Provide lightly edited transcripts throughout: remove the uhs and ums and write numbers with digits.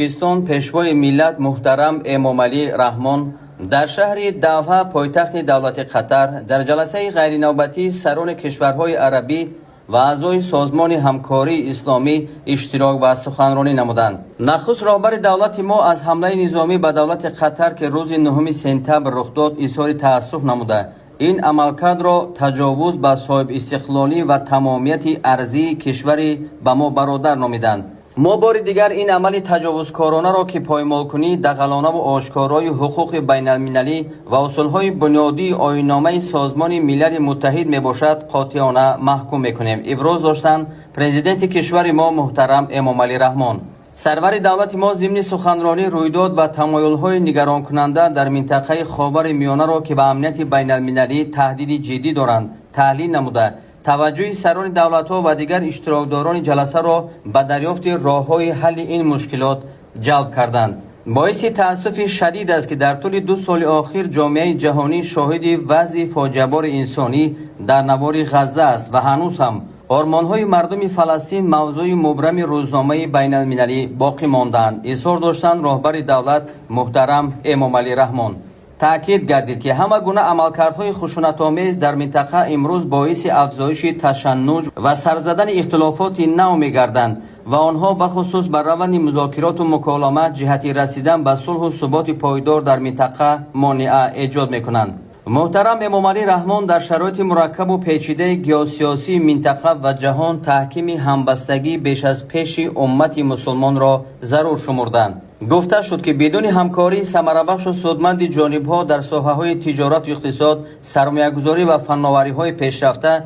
توجیکستان پیشوای ملت محترم امامعلی رحمان در شهر دوحه پایتخت دولت قطر در جلسه غیرنوبتی سران کشورهای عربی و اعضای سازمان همکاری اسلامی اشتراک و سخنرانی نمودند. نخست رهبر دولت ما از حمله نظامی به دولت قطر که روز 9 سپتامبر رخ داد اظهار تأسف نموده این عملکرد را تجاوز به صاحب استقلالی و تمامیت ارضی کشوری به ما برادر نامیدند. ما بار دیگر این عمل تجاوزکارانه را که پایمالکنی دغلانه و آشکارای حقوق بین المللی و اصولهای بنیادی آیین‌نامه سازمان ملل متحد می باشد قاطعانه محکوم میکنیم. ابراز داشتند پرزیدنت کشور ما محترم امامعلی رحمان. سرور دولت ما ضمن سخنرانی رویداد و تمایل‌های نگران کننده در منطقه خاور میانه را که به امنیت بین المللی تهدید جدی دارند تحلیل نموده توجه سران دولت‌ها و دیگر اشتراکداران جلسه را به دریافت راه‌های حل این مشکلات جلب کردند. باعث تأسف شدید است که در طول 2 سال اخیر جامعه جهانی شاهد وضع فاجعه‌بار انسانی در نوار غزه است و هنوز هم آرمان‌های مردم فلسطین موضوع مبرم روزنامه بین المللی باقی ماندند. اظهار داشتند رهبر دولت محترم امامعلی رحمان. تأکید گردید که همه گونه عملکردهای خشونت‌آمیز در منطقه امروز باعث افزایش تشنج و سرزدن اختلافات نو می‌گردند و آنها به خصوص بر روند مذاکرات و مکالمه جهتی رسیدن به صلح و ثبات پایدار در منطقه مانع ایجاد می‌کنند. محترم امامعلی رحمان در شرایط مرکب و پیچیده گیوسیاسی منطقه و جهان تحکیم همبستگی بیش از پیش امت مسلمان را ضرور شمردند. گفته شد که بدون همکاری ثمره‌بخش و سودمند جانب‌ها در ساحه‌های تجارت و اقتصاد، سرمایه‌گذاری و فناوری‌های پیشرفته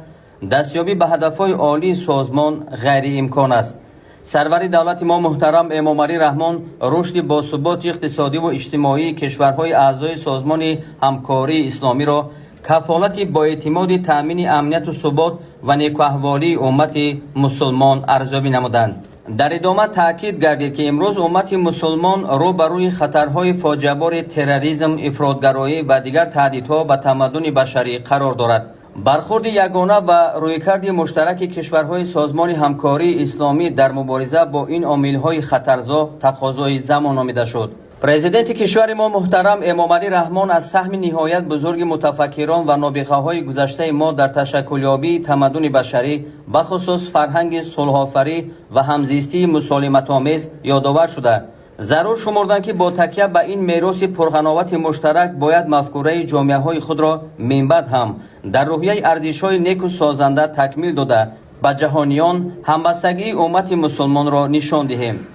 دستیابی به هدف‌های عالی سازمان غیر امکان است. سرور دولت ما محترم امامعلی رحمان رشد باثبات اقتصادی و اجتماعی کشورهای اعضای سازمان همکاری اسلامی را کفالت با اعتماد تأمین امنیت و ثبات و نیکوحوالی امت مسلمان ارزیابی نمودند. در ادامه تاکید گردید که امروز امت مسلمان روبروی خطرهای فاجعه‌بار تروریسم، افراطگرایی و دیگر تهدیدها به تمدن بشری قرار دارد. برخورد یگانه و رویکرد مشترک کشورهای سازمان همکاری اسلامی در مبارزه با این عامل‌های خطرزا تقاضای زمان نامیده شد. پرزیدنت کشور ما محترم امامعلی رحمان از سهم نهایت بزرگ متفکران و نابغه‌های گذشته ما در تشکلیابی تمدن بشری به خصوص فرهنگ صلح‌آفرین و همزیستی مسالمت‌آمیز یادآور شده ضرور شمردند که با تکیه به این میراث پرقناوت مشترک باید مفکوره جامعه‌های خود را من بعد هم در روحیه ارزش‌های نیک و سازنده تکمیل داده به جهانیان همبستگی امت مسلمان را نشان دهیم.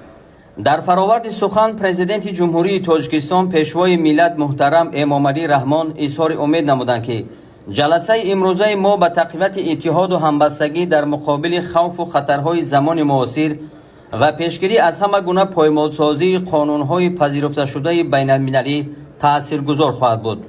در فراورد سخن پرزیدنت جمهوری تاجیکستان پیشوای ملت محترم امامعلی رحمان اظهار امید نمودند که جلسه امروزه ما به تقویت اتحاد و همبستگی در مقابل خوف و خطرهای زمان معاصر و پیشگیری از همه گونه پایمالسازی قانون‌های پذیرفته شده بین المللی تأثیرگذار خواهد بود.